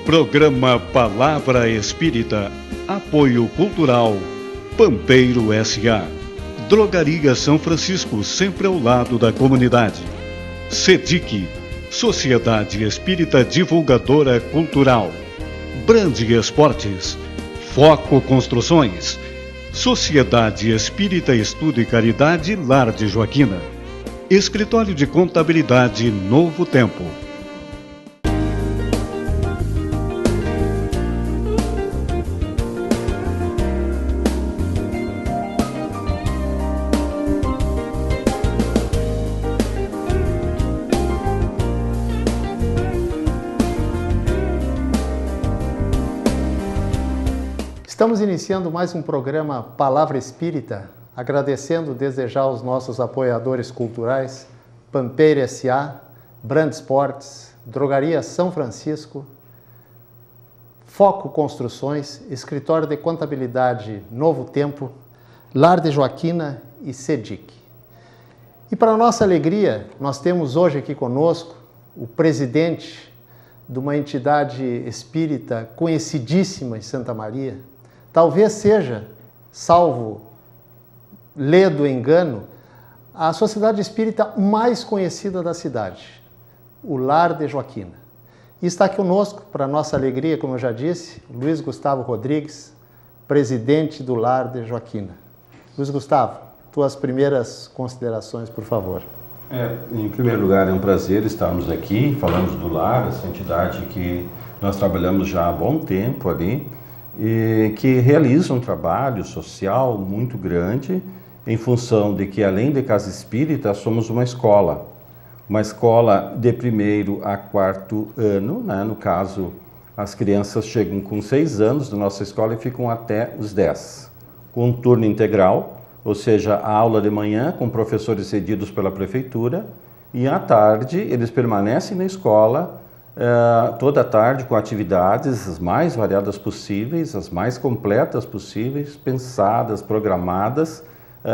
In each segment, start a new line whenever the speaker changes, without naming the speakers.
Programa Palavra Espírita, apoio cultural, Pampeiro S.A. Drogaria São Francisco, sempre ao lado da comunidade. SEDIC, Sociedade Espírita Divulgadora Cultural. Brande Esportes, Foco Construções, Sociedade Espírita Estudo e Caridade Lar de Joaquina. Escritório de Contabilidade Novo Tempo.
Estamos iniciando mais um programa Palavra Espírita, agradecendo desde já aos nossos apoiadores culturais, Pampeiro S.A., Brand Esportes, Drogaria São Francisco, Foco Construções, Escritório de Contabilidade Novo Tempo, Lar de Joaquina e SEDIC. E para nossa alegria, nós temos hoje aqui conosco o presidente de uma entidade espírita conhecidíssima em Santa Maria. Talvez seja, salvo ledo engano, a sociedade espírita mais conhecida da cidade, o Lar de Joaquina. E está aqui conosco, para nossa alegria, como eu já disse, Luiz Gustavo Rodrigues, presidente do Lar de Joaquina. Luiz Gustavo, tuas primeiras considerações, por favor.
Em primeiro lugar, é um prazer estarmos aqui, falamos do Lar, essa entidade que nós trabalhamos já há bom tempo ali, e que realiza um trabalho social muito grande em função de que, além de casa espírita, somos uma escola de primeiro a quarto ano, né? No caso, as crianças chegam com 6 anos da nossa escola e ficam até os 10, com um turno integral, ou seja, a aula de manhã com professores cedidos pela prefeitura e à tarde eles permanecem na escola toda a tarde com atividades as mais variadas possíveis, as mais completas possíveis, pensadas, programadas,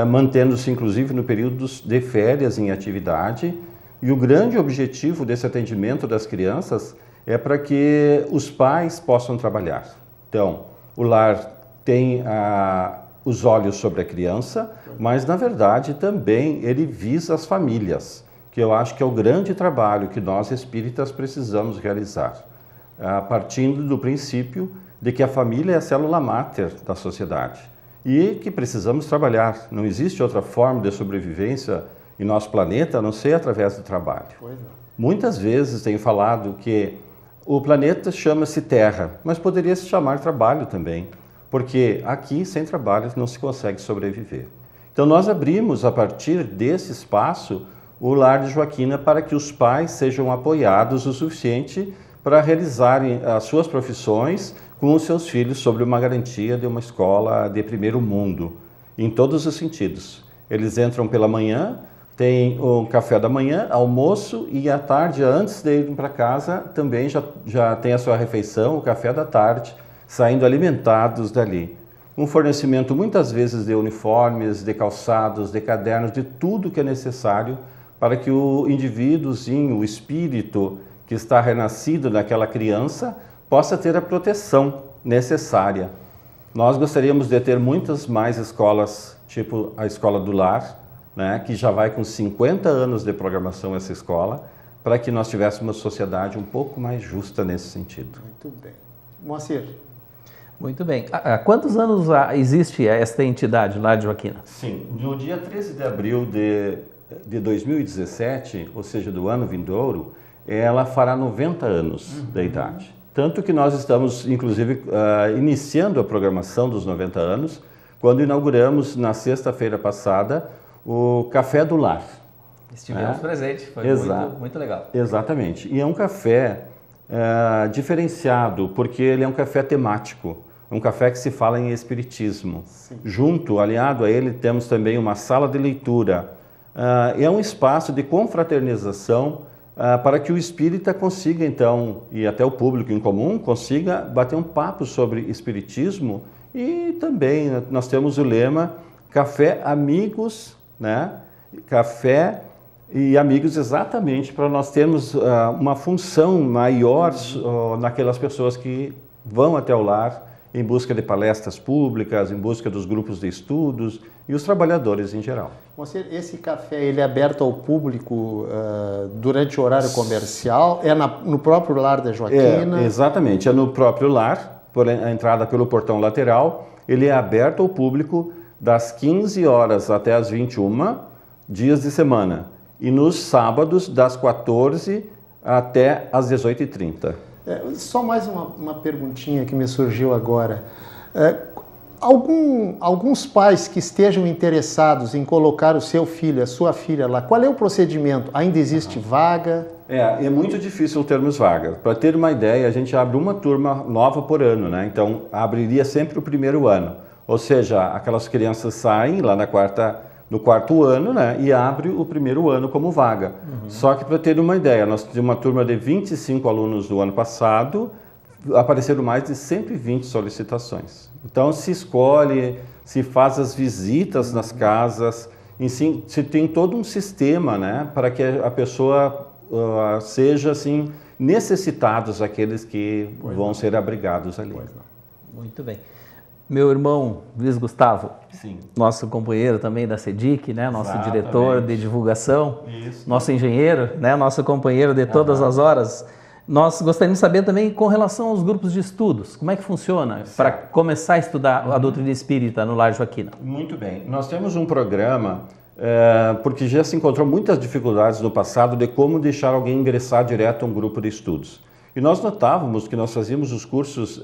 mantendo-se inclusive no período de férias em atividade. E o grande objetivo desse atendimento das crianças é para que os pais possam trabalhar. Então, o lar tem os olhos sobre a criança, mas na verdade também ele visa as famílias, que eu acho que é o grande trabalho que nós espíritas precisamos realizar, partindo do princípio de que a família é a célula máter da sociedade e que precisamos trabalhar. Não existe outra forma de sobrevivência em nosso planeta a não ser através do trabalho. Muitas vezes tenho falado que o planeta chama-se Terra, mas poderia se chamar trabalho também, porque aqui sem trabalho não se consegue sobreviver. Então nós abrimos a partir desse espaço o Lar de Joaquina para que os pais sejam apoiados o suficiente para realizarem as suas profissões com os seus filhos sobre uma garantia de uma escola de primeiro mundo, em todos os sentidos. Eles entram pela manhã, tem o café da manhã, almoço e à tarde, antes de irem para casa, também já tem a sua refeição, o café da tarde, saindo alimentados dali. Um fornecimento muitas vezes de uniformes, de calçados, de cadernos, de tudo que é necessário para que o indivíduozinho, o espírito que está renascido naquela criança, possa ter a proteção necessária. Nós gostaríamos de ter muitas mais escolas, tipo a Escola do Lar, né, que já vai com 50 anos de programação essa escola, para que nós tivéssemos uma sociedade um pouco mais justa nesse sentido.
Muito bem. Moacir.
Muito bem. Há quantos anos existe esta entidade, Lar de Joaquina?
Sim, no dia 13 de abril de 2017, ou seja, do ano vindouro, ela fará 90 anos da idade. Tanto que nós estamos, inclusive, iniciando a programação dos 90 anos, quando inauguramos, na sexta-feira passada, o Café do Lar.
Estivemos presentes, foi muito legal.
Exatamente. E é um café diferenciado, porque ele é um café temático, um café que se fala em espiritismo. Sim. Junto, aliado a ele, temos também uma sala de leitura. É um espaço de confraternização para que o espírita consiga, então, e até o público em comum, consiga bater um papo sobre espiritismo. E também nós temos o lema Café Amigos, né? Café E amigos exatamente para nós termos uma função maior naquelas pessoas que vão até o lar em busca de palestras públicas, em busca dos grupos de estudos e os trabalhadores em geral.
Esse café ele é aberto ao público durante o horário comercial? É no próprio lar da Joaquina?
Exatamente, é no próprio lar, por a entrada pelo portão lateral. Ele é aberto ao público das 15 horas até as 21, dias de semana. E nos sábados, das 14 até as 18h30.
Só mais uma perguntinha que me surgiu agora. Alguns pais que estejam interessados em colocar o seu filho, a sua filha lá, qual é o procedimento? Ainda existe vaga?
É muito difícil termos vagas. Para ter uma ideia, a gente abre uma turma nova por ano, né? Então, abriria sempre o primeiro ano. Ou seja, aquelas crianças saem lá no quarto ano, né? E abre o primeiro ano como vaga. Só que para ter uma ideia, nós tivemos uma turma de 25 alunos do ano passado, apareceram mais de 120 solicitações. Então se escolhe, se faz as visitas nas casas, se tem todo um sistema, né? Para que a pessoa seja assim, necessitados aqueles que vão ser abrigados ali.
Muito bem. Meu irmão Luiz Gustavo,
Sim.
Nosso companheiro também da CEDIC, né? Nosso
Exatamente.
Diretor de divulgação,
Isso.
nosso engenheiro, né? Nosso companheiro de todas as horas. Nós gostaríamos de saber também com relação aos grupos de estudos, como é que funciona para começar a estudar a doutrina espírita no Lar Joaquina?
Muito bem. Nós temos um programa, porque já se encontrou muitas dificuldades no passado de como deixar alguém ingressar direto a um grupo de estudos. E nós notávamos que nós fazíamos os cursos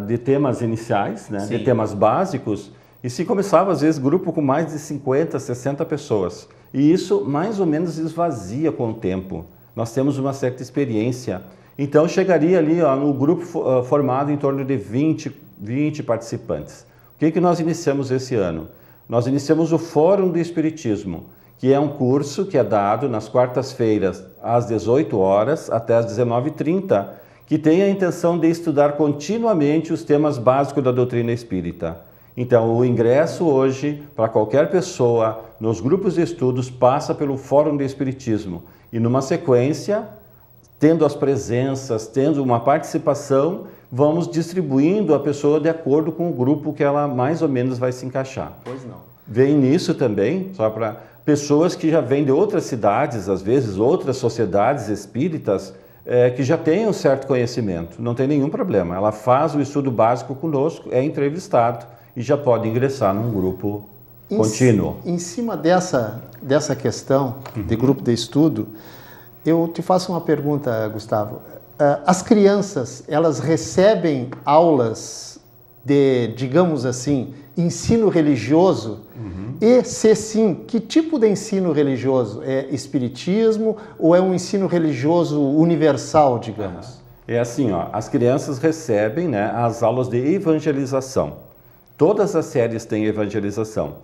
de temas iniciais, né, de temas básicos, e se começava às vezes grupo com mais de 50, 60 pessoas. E isso mais ou menos esvazia com o tempo. Nós temos uma certa experiência. Então chegaria ali no grupo formado em torno de 20 participantes. O que nós iniciamos esse ano? Nós iniciamos o Fórum do Espiritismo, que é um curso que é dado nas quartas-feiras às 18 horas até às 19h30, que tem a intenção de estudar continuamente os temas básicos da doutrina espírita. Então, o ingresso hoje, para qualquer pessoa, nos grupos de estudos, passa pelo Fórum do Espiritismo. E numa sequência, tendo as presenças, tendo uma participação, vamos distribuindo a pessoa de acordo com o grupo que ela mais ou menos vai se encaixar.
Pois não.
Vem nisso também, só para pessoas que já vêm de outras cidades, às vezes outras sociedades espíritas, que já têm um certo conhecimento, não tem nenhum problema. Ela faz o estudo básico conosco, é entrevistado e já pode ingressar num grupo contínuo.
Em cima dessa questão de grupo de estudo, eu te faço uma pergunta, Gustavo. As crianças, elas recebem aulas de, digamos assim, ensino religioso? E, se sim, que tipo de ensino religioso? É espiritismo ou é um ensino religioso universal, digamos?
É assim, as crianças recebem, né, as aulas de evangelização. Todas as séries têm evangelização,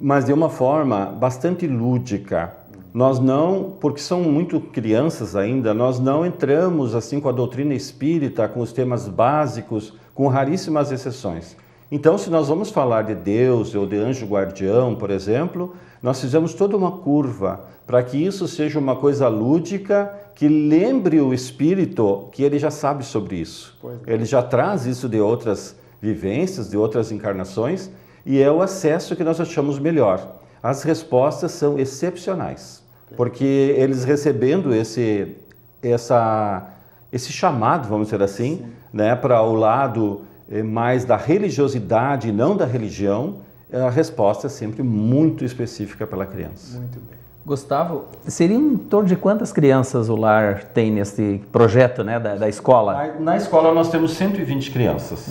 mas de uma forma bastante lúdica. Nós não, porque são muito crianças ainda, nós não entramos assim com a doutrina espírita, com os temas básicos, com raríssimas exceções. Então, se nós vamos falar de Deus ou de anjo guardião, por exemplo, nós fizemos toda uma curva para que isso seja uma coisa lúdica, que lembre o espírito que ele já sabe sobre isso. Ele já traz isso de outras vivências, de outras encarnações, e é o acesso que nós achamos melhor. As respostas são excepcionais, porque eles recebendo esse chamado, vamos dizer assim, né, para o lado mais da religiosidade e não da religião, a resposta é sempre muito específica pela criança.
Muito bem.
Gustavo, seria em torno de quantas crianças o lar tem nesse projeto, né, da escola?
Na escola nós temos 120 crianças.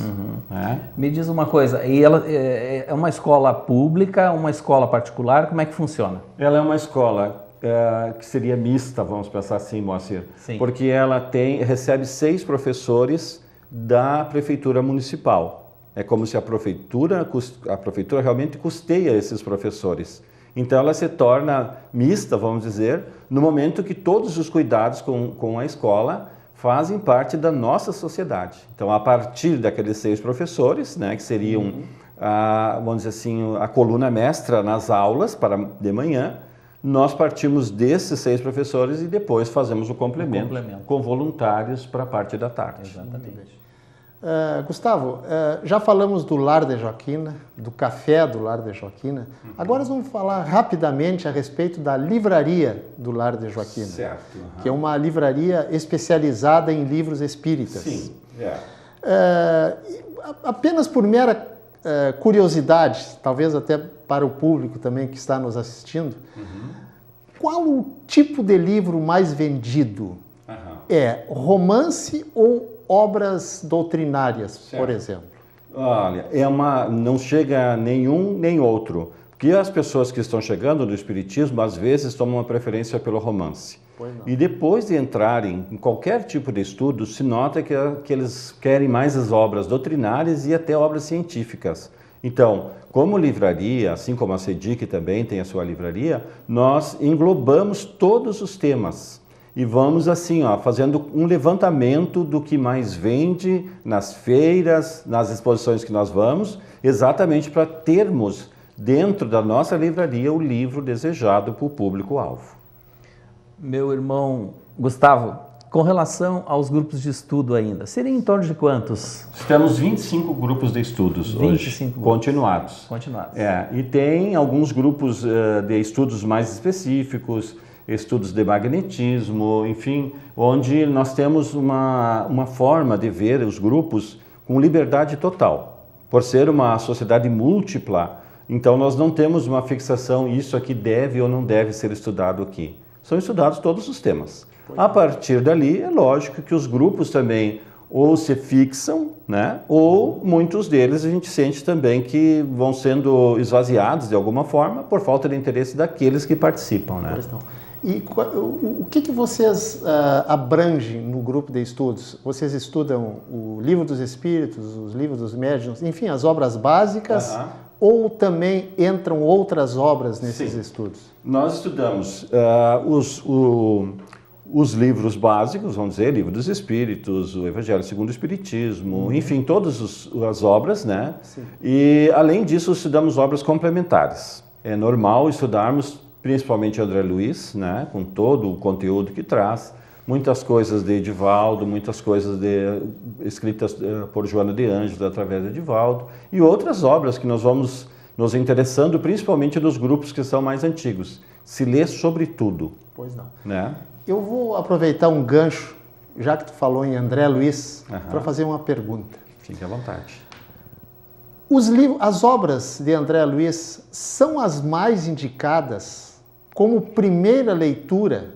Né?
Me diz uma coisa, e ela é uma escola pública, uma escola particular, como é que funciona?
Ela é uma escola que seria mista, vamos pensar assim, Moacir, porque ela recebe 6 professores da prefeitura municipal. É como se a prefeitura realmente custeia esses professores. Então ela se torna mista, vamos dizer, no momento que todos os cuidados com a escola fazem parte da nossa sociedade. Então, a partir daqueles 6 professores, né, que seriam, vamos dizer assim, a coluna mestra nas aulas de manhã, nós partimos desses 6 professores e depois fazemos o complemento. Com voluntários para a parte da tarde.
Exatamente.
Gustavo, já falamos do Lar de Joaquina, do café do Lar de Joaquina. Agora nós vamos falar rapidamente a respeito da livraria do Lar de Joaquina.
Certo.
Que é uma livraria especializada em livros espíritas.
Sim,
apenas por mera curiosidade, talvez até para o público também que está nos assistindo, qual o tipo de livro mais vendido? É romance ou obras doutrinárias, por exemplo?
Olha, não chega nenhum nem outro. Porque as pessoas que estão chegando no Espiritismo, às vezes, tomam uma preferência pelo romance. E depois de entrarem em qualquer tipo de estudo, se nota que eles querem mais as obras doutrinárias e até obras científicas. Então, como livraria, assim como a CEDIC também tem a sua livraria, nós englobamos todos os temas. E vamos assim, fazendo um levantamento do que mais vende nas feiras, nas exposições que nós vamos, exatamente para termos dentro da nossa livraria o livro desejado para o público-alvo.
Meu irmão Gustavo, com relação aos grupos de estudo ainda, seriam em torno de quantos?
Temos 25 grupos de estudos
25
hoje,
grupos.
continuados. E tem alguns grupos de estudos mais específicos, estudos de magnetismo, enfim, onde nós temos uma forma de ver os grupos com liberdade total. Por ser uma sociedade múltipla, então nós não temos uma fixação, isso aqui deve ou não deve ser estudado aqui. São estudados todos os temas. A partir dali, é lógico que os grupos também ou se fixam, né? Ou muitos deles a gente sente também que vão sendo esvaziados de alguma forma por falta de interesse daqueles que participam, né?
E o que vocês abrangem no grupo de estudos? Vocês estudam o Livro dos Espíritos, os livros dos médiuns, enfim, as obras básicas, ou também entram outras obras nesses estudos?
Nós estudamos os livros básicos, vamos dizer, Livro dos Espíritos, o Evangelho segundo o Espiritismo, enfim, todas as obras, né? E, além disso, estudamos obras complementares. É normal estudarmos principalmente André Luiz, né, com todo o conteúdo que traz, muitas coisas de Edivaldo, muitas coisas escritas por Joana de Ângeles através de Edivaldo, e outras obras que nós vamos nos interessando, principalmente dos grupos que são mais antigos. Se lê sobre tudo.
Pois não.
Né?
Eu vou aproveitar um gancho, já que tu falou em André Luiz, para fazer uma pergunta.
Fique à vontade.
As obras de André Luiz são as mais indicadas como primeira leitura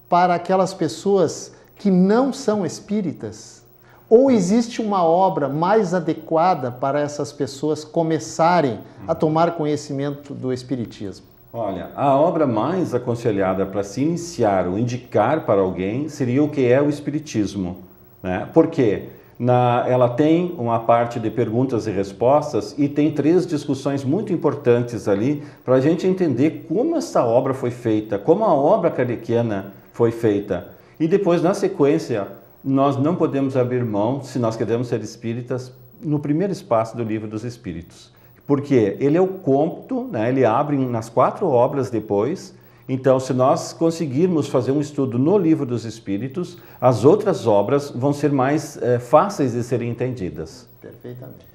para aquelas pessoas que não são espíritas? Ou existe uma obra mais adequada para essas pessoas começarem a tomar conhecimento do espiritismo?
Olha, a obra mais aconselhada para se iniciar ou indicar para alguém seria o que é o espiritismo, né? Por quê? Ela tem uma parte de perguntas e respostas e tem 3 discussões muito importantes ali para a gente entender como essa obra foi feita, como a obra kardeciana foi feita. E depois, na sequência, nós não podemos abrir mão, se nós queremos ser espíritas, no primeiro espaço do Livro dos Espíritos. Porque ele é o cômputo, né? Ele abre nas 4 obras depois. Então, se nós conseguirmos fazer um estudo no Livro dos Espíritos, as outras obras vão ser mais fáceis de serem entendidas.
Perfeitamente.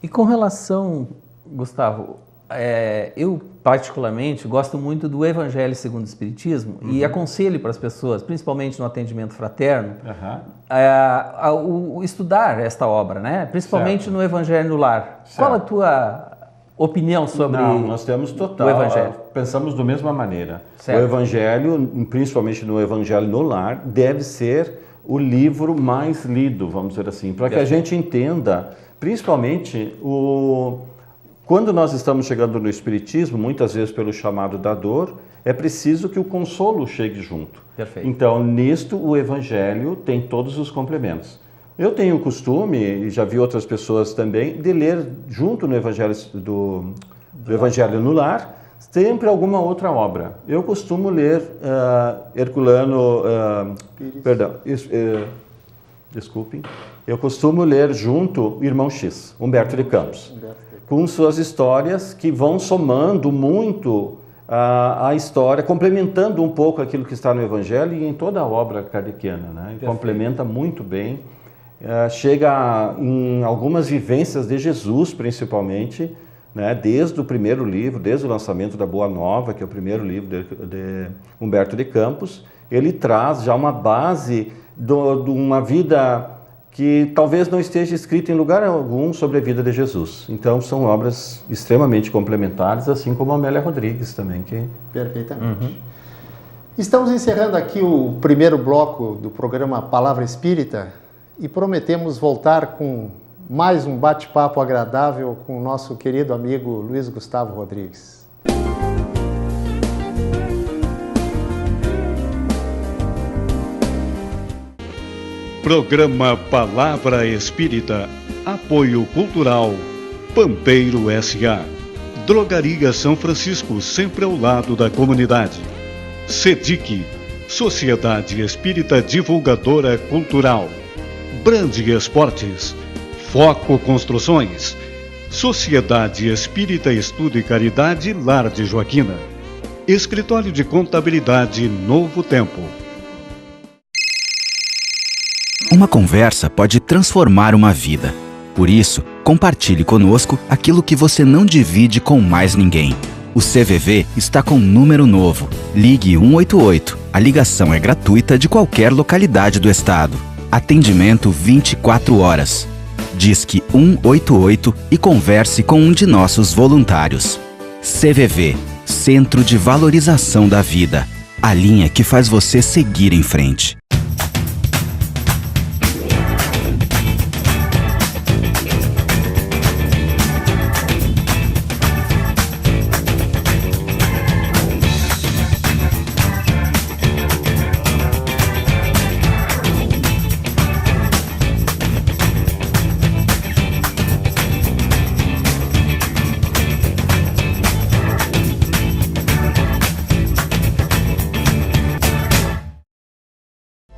E com relação, Gustavo, eu particularmente gosto muito do Evangelho segundo o Espiritismo e aconselho para as pessoas, principalmente no atendimento fraterno, estudar esta obra, né? Principalmente no Evangelho no Lar. Qual a tua opinião sobre
nós temos total,
o Evangelho?
Pensamos da mesma maneira.
Certo.
O Evangelho, principalmente no Evangelho no Lar, deve ser o livro mais lido, vamos dizer assim, para que a gente entenda, principalmente, quando nós estamos chegando no Espiritismo, muitas vezes pelo chamado da dor, é preciso que o consolo chegue junto.
Perfeito.
Então, nisto, o Evangelho tem todos os complementos. Eu tenho o costume, e já vi outras pessoas também, de ler junto no Evangelho do Evangelho no Lar, sempre alguma outra obra. Eu costumo ler Herculano, desculpem, eu costumo ler junto o Irmão X, Humberto de Campos, com suas histórias que vão somando muito a história, complementando um pouco aquilo que está no Evangelho e em toda a obra kardeciana, né? Complementa muito bem, chega em algumas vivências de Jesus, principalmente, né? Desde o primeiro livro, desde o lançamento da Boa Nova, que é o primeiro livro de Humberto de Campos, ele traz já uma base de uma vida que talvez não esteja escrita em lugar algum sobre a vida de Jesus. Então, são obras extremamente complementares, assim como a Amélia Rodrigues também.
Perfeitamente. Estamos encerrando aqui o primeiro bloco do programa Palavra Espírita e prometemos voltar com mais um bate-papo agradável com o nosso querido amigo Luiz Gustavo Rodrigues.
Programa Palavra Espírita, apoio cultural, Pampeiro S.A. Drogaria São Francisco, sempre ao lado da comunidade. SEDIC, Sociedade Espírita Divulgadora Cultural. Brande Esportes, Foco Construções, Sociedade Espírita Estudo e Caridade Lar de Joaquina. Escritório de Contabilidade Novo Tempo.
Uma conversa pode transformar uma vida. Por isso, compartilhe conosco aquilo que você não divide com mais ninguém. O CVV está com um número novo. Ligue 188. A ligação é gratuita de qualquer localidade do estado. Atendimento 24 horas. Disque 188 e converse com um de nossos voluntários. CVV, Centro de Valorização da Vida. A linha que faz você seguir em frente.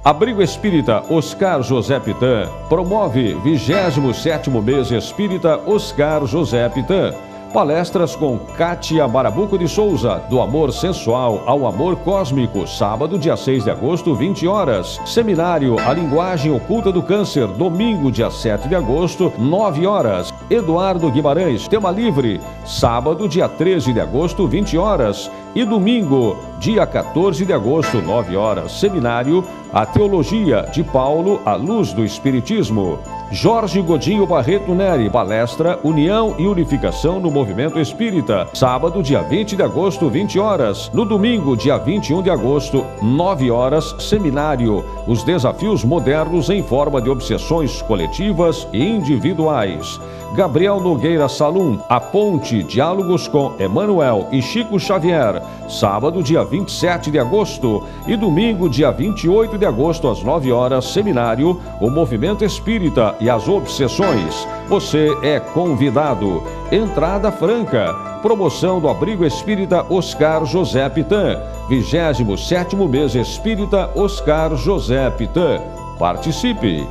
Abrigo Espírita Oscar José Pitã promove 27º mês Espírita Oscar José Pitã. Palestras com Kátia Marabuco de Souza, do amor sensual ao amor cósmico, sábado, dia 6 de agosto, 20 horas. Seminário A Linguagem Oculta do Câncer, domingo, dia 7 de agosto, 9 horas. Eduardo Guimarães, tema livre, sábado, dia 13 de agosto, 20 horas. E domingo, dia 14 de agosto, 9 horas. Seminário A Teologia de Paulo à Luz do Espiritismo. Jorge Godinho Barreto Neri, palestra União e Unificação no Movimento Espírita, sábado, dia 20 de agosto, 20 horas. No domingo, dia 21 de agosto, 9 horas, seminário Os Desafios Modernos em Forma de Obsessões Coletivas e Individuais. Gabriel Nogueira Salum, A Ponte, diálogos com Emmanuel e Chico Xavier, sábado, dia 27 de agosto. E domingo, dia 28 de agosto, às 9 horas, seminário O Movimento Espírita e as Obsessões. Você é convidado. Entrada franca. Promoção do Abrigo Espírita Oscar José Pitã. 27º mês Espírita Oscar José Pitã. Participe!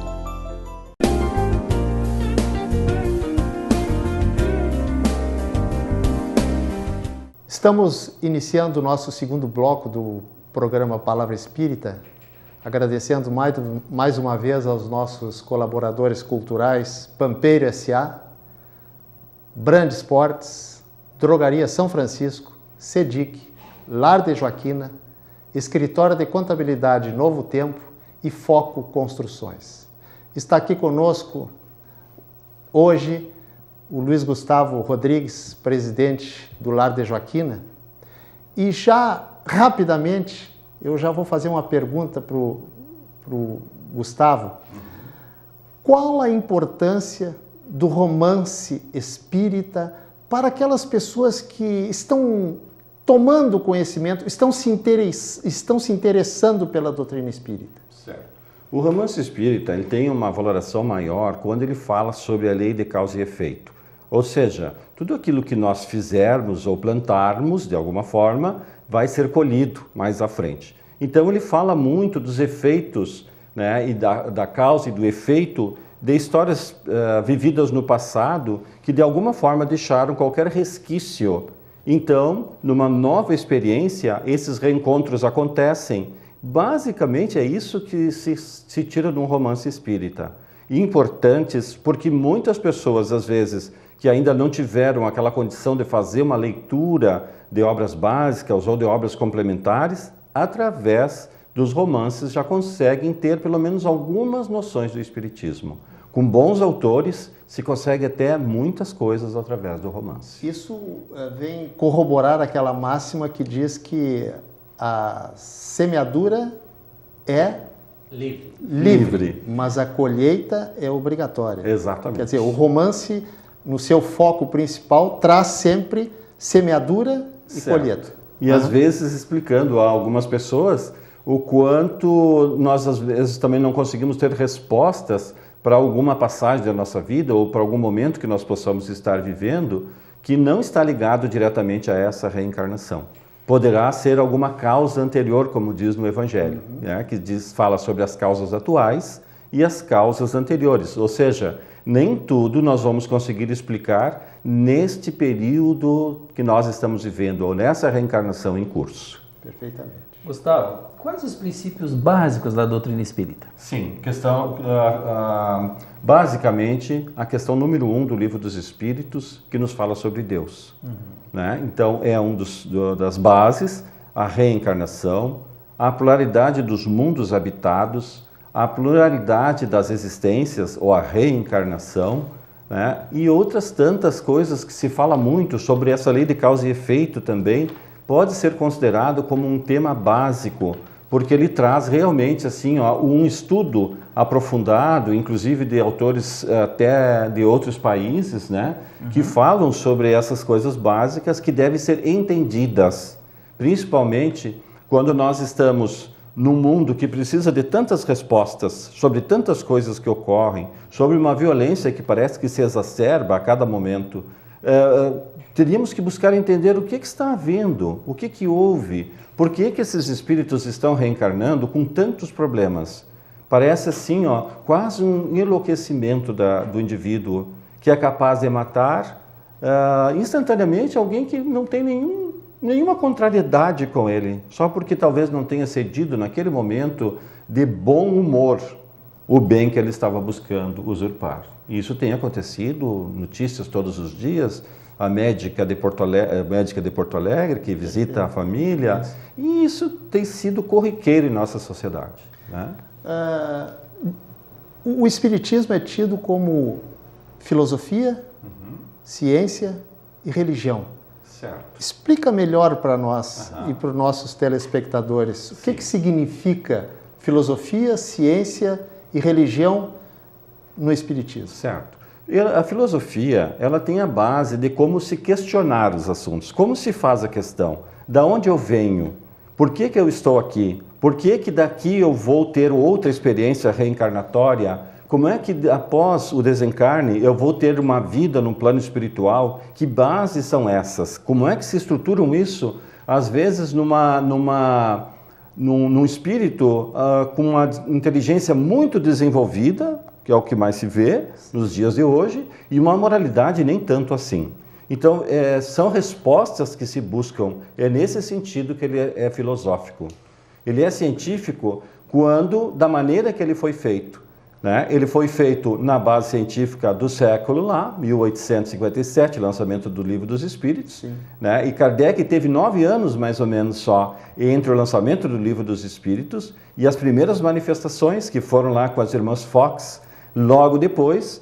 Estamos iniciando o nosso segundo bloco do programa Palavra Espírita, agradecendo mais uma vez aos nossos colaboradores culturais, Pampeiro S.A., Brand Esportes, Drogaria São Francisco, SEDIC, Lar de Joaquina, Escritório de Contabilidade Novo Tempo e Foco Construções. Está aqui conosco hoje o Luiz Gustavo Rodrigues, presidente do Lar de Joaquina. E já, rapidamente, eu já vou fazer uma pergunta para o Gustavo. Qual a importância do romance espírita para aquelas pessoas que estão tomando conhecimento, estão se interessando pela doutrina espírita?
Certo. O romance espírita ele tem uma valoração maior quando ele fala sobre a lei de causa e efeito. Ou seja, tudo aquilo que nós fizermos ou plantarmos, de alguma forma, vai ser colhido mais à frente. Então ele fala muito dos efeitos, né, e da causa e do efeito de histórias vividas no passado que de alguma forma deixaram qualquer resquício Então, numa nova experiência, esses reencontros acontecem. Basicamente é isso que se tira de um romance espírita. Importantes porque muitas pessoas, às vezes, que ainda não tiveram aquela condição de fazer uma leitura de obras básicas ou de obras complementares, através dos romances já conseguem ter pelo menos algumas noções do espiritismo. Com bons autores, se consegue até muitas coisas através do romance.
Isso vem corroborar aquela máxima que diz que a semeadura é livre, mas a colheita é obrigatória.
Exatamente.
Quer dizer, o romance, no seu foco principal, traz sempre semeadura e colheita.
E às vezes explicando a algumas pessoas o quanto nós às vezes também não conseguimos ter respostas para alguma passagem da nossa vida ou para algum momento que nós possamos estar vivendo que não está ligado diretamente a essa reencarnação. Poderá ser alguma causa anterior, como diz no Evangelho, né, que fala sobre as causas atuais e as causas anteriores. Ou seja, nem tudo nós vamos conseguir explicar neste período que nós estamos vivendo ou nessa reencarnação em curso.
Perfeitamente.
Gustavo, quais os princípios básicos da doutrina espírita?
Sim, basicamente a questão número 1 do Livro dos Espíritos, que nos fala sobre Deus. Né? Então é das bases, a reencarnação, a pluralidade dos mundos habitados, a pluralidade das existências ou a reencarnação, né? E outras tantas coisas que se fala muito sobre essa lei de causa e efeito também, pode ser considerado como um tema básico, porque ele traz realmente assim, um estudo aprofundado, inclusive de autores até de outros países, né, que falam sobre essas coisas básicas que devem ser entendidas, principalmente quando nós estamos num mundo que precisa de tantas respostas sobre tantas coisas que ocorrem, sobre uma violência que parece que se exacerba a cada momento. Teríamos que buscar entender o que está havendo, o que houve, por que esses espíritos estão reencarnando com tantos problemas. Parece assim, quase um enlouquecimento do indivíduo, que é capaz de matar instantaneamente alguém que não tem nenhuma contrariedade com ele, só porque talvez não tenha cedido naquele momento de bom humor o bem que ele estava buscando usurpar. E isso tem acontecido, notícias todos os dias, a médica de Porto Alegre que visita a família, e isso tem sido corriqueiro em nossa sociedade. Né?
O Espiritismo é tido como filosofia, ciência e religião.
Certo.
Explica melhor para nós e para os nossos telespectadores o que significa filosofia, ciência e religião no Espiritismo.
Certo. A filosofia, ela tem a base de como se questionar os assuntos, como se faz a questão, da onde eu venho, por que eu estou aqui, por que daqui eu vou ter outra experiência reencarnatória, como é que após o desencarne eu vou ter uma vida no plano espiritual, que bases são essas, como é que se estruturam isso, às vezes num espírito com uma inteligência muito desenvolvida, que é o que mais se vê nos dias de hoje, e uma moralidade nem tanto assim. Então, são respostas que se buscam, é nesse sentido que ele é filosófico. Ele é científico da maneira que ele foi feito. Né? Ele foi feito na base científica do século 1857, lançamento do Livro dos Espíritos, né? E Kardec teve 9 anos mais ou menos só entre o lançamento do Livro dos Espíritos e as primeiras manifestações que foram lá com as irmãs Fox. Logo depois,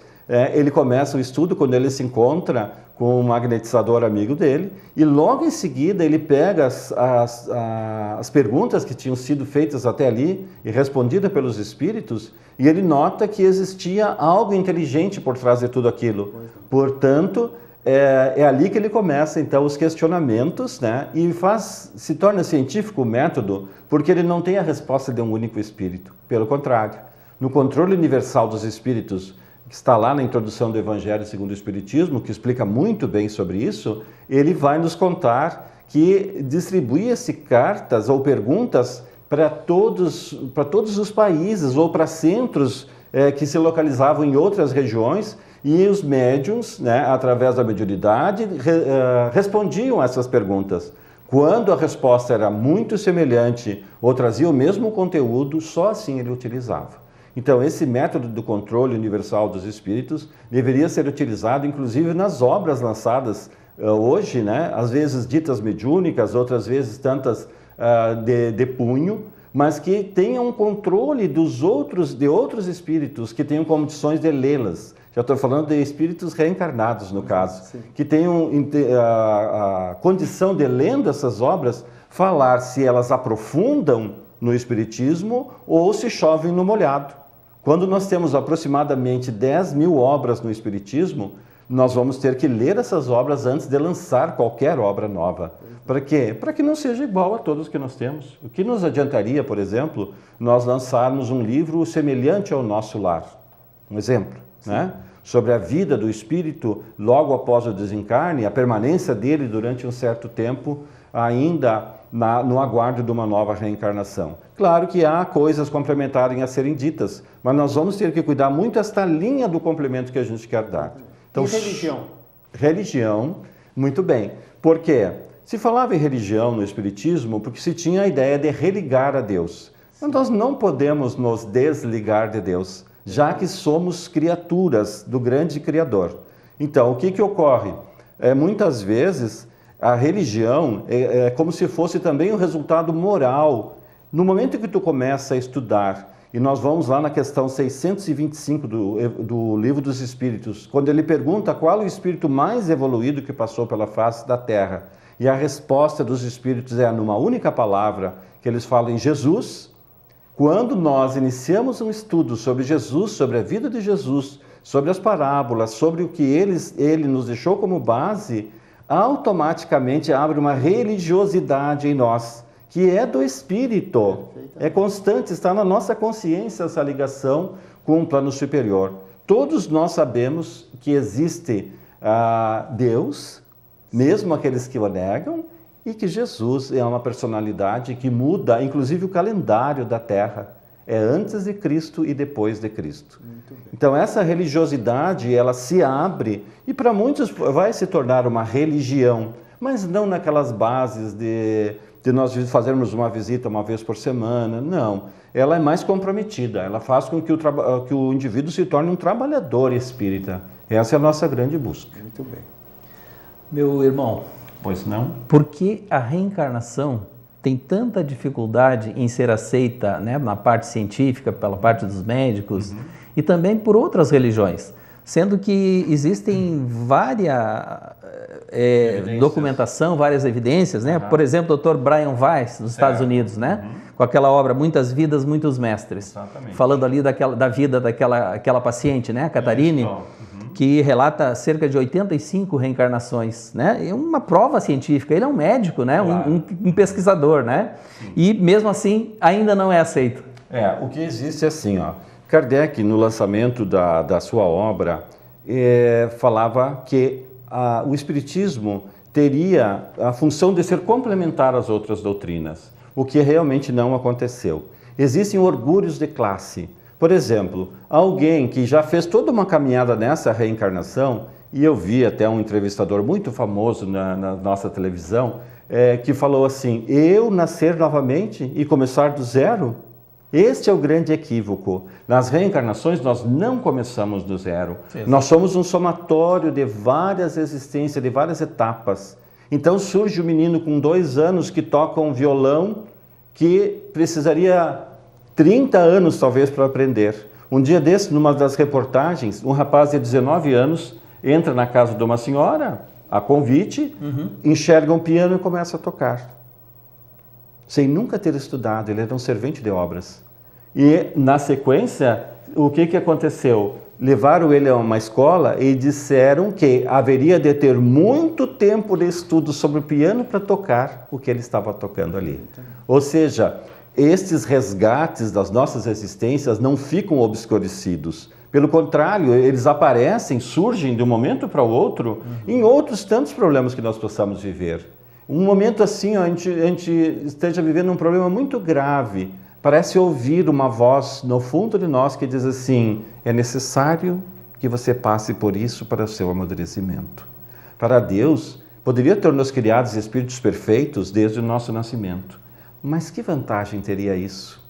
ele começa o estudo quando ele se encontra com um magnetizador amigo dele, e logo em seguida ele pega as perguntas que tinham sido feitas até ali e respondidas pelos espíritos, e ele nota que existia algo inteligente por trás de tudo aquilo. Portanto, é ali que ele começa então os questionamentos, né? E se torna científico o método, porque ele não tem a resposta de um único espírito. Pelo contrário, no controle universal dos espíritos, que está lá na introdução do Evangelho segundo o Espiritismo, que explica muito bem sobre isso, ele vai nos contar que distribuía-se cartas ou perguntas para todos os países ou para centros que se localizavam em outras regiões, e os médiuns, né, através da mediunidade, respondiam a essas perguntas. Quando a resposta era muito semelhante ou trazia o mesmo conteúdo, só assim ele utilizava. Então, esse método do controle universal dos espíritos deveria ser utilizado, inclusive, nas obras lançadas hoje, né? Às vezes ditas mediúnicas, outras vezes tantas de punho, mas que tenham controle de outros espíritos, que tenham condições de lê-las. Já estou falando de espíritos reencarnados, no caso, sim, que tenham a condição de, lendo essas obras, falar se elas aprofundam no espiritismo ou se chovem no molhado. Quando nós temos aproximadamente 10.000 obras no espiritismo, nós vamos ter que ler essas obras antes de lançar qualquer obra nova. Para quê? Para que não seja igual a todos que nós temos. O que nos adiantaria, por exemplo, nós lançarmos um livro semelhante ao Nosso Lar? Um exemplo, né? Sobre a vida do espírito logo após o desencarne, a permanência dele durante um certo tempo, ainda no aguardo de uma nova reencarnação. Claro que há coisas complementares a serem ditas, mas nós vamos ter que cuidar muito esta linha do complemento que a gente quer dar. Então,
e religião?
Religião, muito bem. Por quê? Se falava em religião no espiritismo porque se tinha a ideia de religar a Deus. Mas nós não podemos nos desligar de Deus, já que somos criaturas do grande Criador. Então, o que ocorre? Muitas vezes, a religião é como se fosse também um resultado moral. No momento que tu começa a estudar, e nós vamos lá na questão 625 do Livro dos Espíritos, quando ele pergunta qual é o espírito mais evoluído que passou pela face da Terra. E a resposta dos espíritos é numa única palavra, que eles falam em Jesus. Quando nós iniciamos um estudo sobre Jesus, sobre a vida de Jesus, sobre as parábolas, sobre o que ele nos deixou como base, automaticamente abre uma religiosidade em nós, que é do Espírito. É constante, está na nossa consciência essa ligação com um plano superior. Todos nós sabemos que existe Deus, mesmo aqueles que o negam, e que Jesus é uma personalidade que muda, inclusive, o calendário da Terra. É antes de Cristo e depois de Cristo. Então, essa religiosidade, ela se abre, e para muitos vai se tornar uma religião, mas não naquelas bases de nós fazermos uma visita uma vez por semana, não. Ela é mais comprometida, ela faz com que o indivíduo se torne um trabalhador espírita. Essa é a nossa grande busca.
Muito bem.
Meu irmão,
pois não?
Por que a reencarnação tem tanta dificuldade em ser aceita, né, na parte científica, pela parte dos médicos, e também por outras religiões? Sendo que existem várias documentação, várias evidências, né? Por exemplo, o Dr. Brian Weiss, dos Estados Unidos, né? Com aquela obra Muitas Vidas, Muitos Mestres. Exatamente. Falando ali da vida daquela paciente, né? Catarine, que relata cerca de 85 reencarnações, né? É uma prova científica. Ele é um médico, né? Claro. Um pesquisador, né? Sim. E mesmo assim ainda não é aceito.
O que existe é assim, ó. Kardec, no lançamento da sua obra, falava que o Espiritismo teria a função de ser complementar às outras doutrinas, o que realmente não aconteceu. Existem orgulhos de classe. Por exemplo, alguém que já fez toda uma caminhada nessa reencarnação, e eu vi até um entrevistador muito famoso na nossa televisão, que falou assim: eu nascer novamente e começar do zero? Este é o grande equívoco. Nas reencarnações nós não começamos do zero. Sim. Nós somos um somatório de várias existências, de várias etapas. Então surge um menino com 2 anos que toca um violão que precisaria 30 anos talvez para aprender. Um dia desse, numa das reportagens, um rapaz de 19 anos entra na casa de uma senhora, a convite, enxerga um piano e começa a tocar. Sem nunca ter estudado, ele era um servente de obras. E, na sequência, o que aconteceu? Levaram ele a uma escola e disseram que haveria de ter muito tempo de estudo sobre o piano para tocar o que ele estava tocando ali. Ou seja, estes resgates das nossas existências não ficam obscurecidos. Pelo contrário, eles aparecem, surgem de um momento para o outro, em outros tantos problemas que nós possamos viver. Um momento assim, a gente esteja vivendo um problema muito grave. parece ouvir uma voz no fundo de nós que diz assim: é necessário que você passe por isso para o seu amadurecimento. Para Deus, poderia ter-nos criados espíritos perfeitos desde o nosso nascimento. Mas que vantagem teria isso?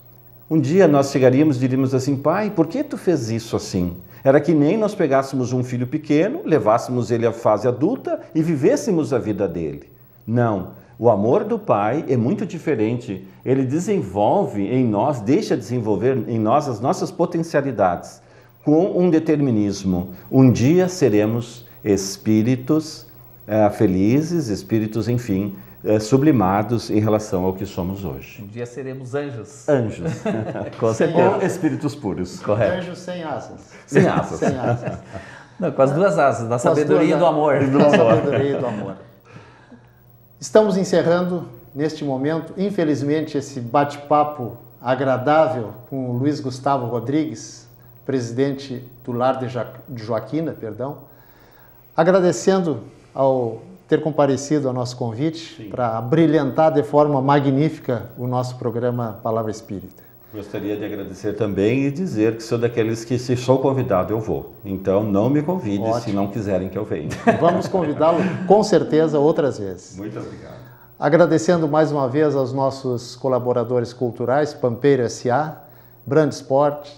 Um dia nós chegaríamos e diríamos assim: pai, por que tu fez isso assim? Era que nem nós pegássemos um filho pequeno, levássemos ele à fase adulta e vivêssemos a vida dele. Não, o amor do pai é muito diferente. Ele desenvolve em nós, deixa desenvolver em nós as nossas potencialidades, com um determinismo. Um dia seremos espíritos felizes, espíritos, enfim, sublimados em relação ao que somos hoje.
Um dia seremos anjos.
Anjos.
Com certeza.
Ou espíritos puros.
Correto.
Anjos sem asas.
Sem asas.
Sem asas.
Não, com as duas asas, da sabedoria e do amor.
Da sabedoria e do amor. Estamos encerrando, neste momento, infelizmente, esse bate-papo agradável com o Luiz Gustavo Rodrigues, presidente do Lar de Joaquina, agradecendo ao ter comparecido ao nosso convite para brilhantar de forma magnífica o nosso programa Palavra Espírita.
Gostaria de agradecer também e dizer que sou daqueles que, se sou convidado, eu vou. Então, não me convide. Ótimo. Se não quiserem que eu venha. Vamos
convidá-lo, com certeza, outras vezes.
Muito obrigado.
Agradecendo mais uma vez aos nossos colaboradores culturais, Pampeiro S.A., Brand Sport,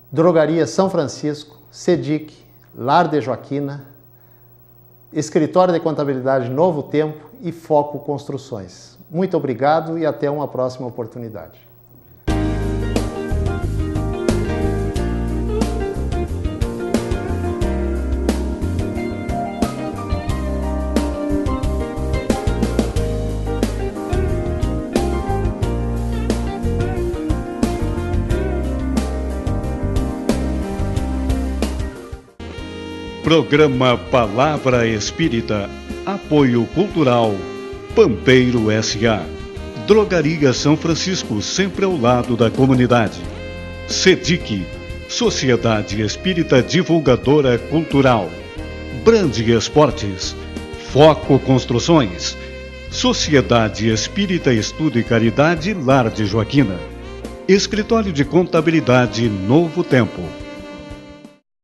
Drogaria São Francisco, CEDIC, Lar de Joaquina, Escritório de Contabilidade Novo Tempo e Foco Construções. Muito obrigado e até uma próxima oportunidade.
Programa Palavra Espírita, apoio cultural, Pampeiro S.A. Drogaria São Francisco, sempre ao lado da comunidade. CEDIC, Sociedade Espírita Divulgadora Cultural. Brand Esportes, Foco Construções, Sociedade Espírita Estudo e Caridade Lar de Joaquina. Escritório de Contabilidade Novo Tempo.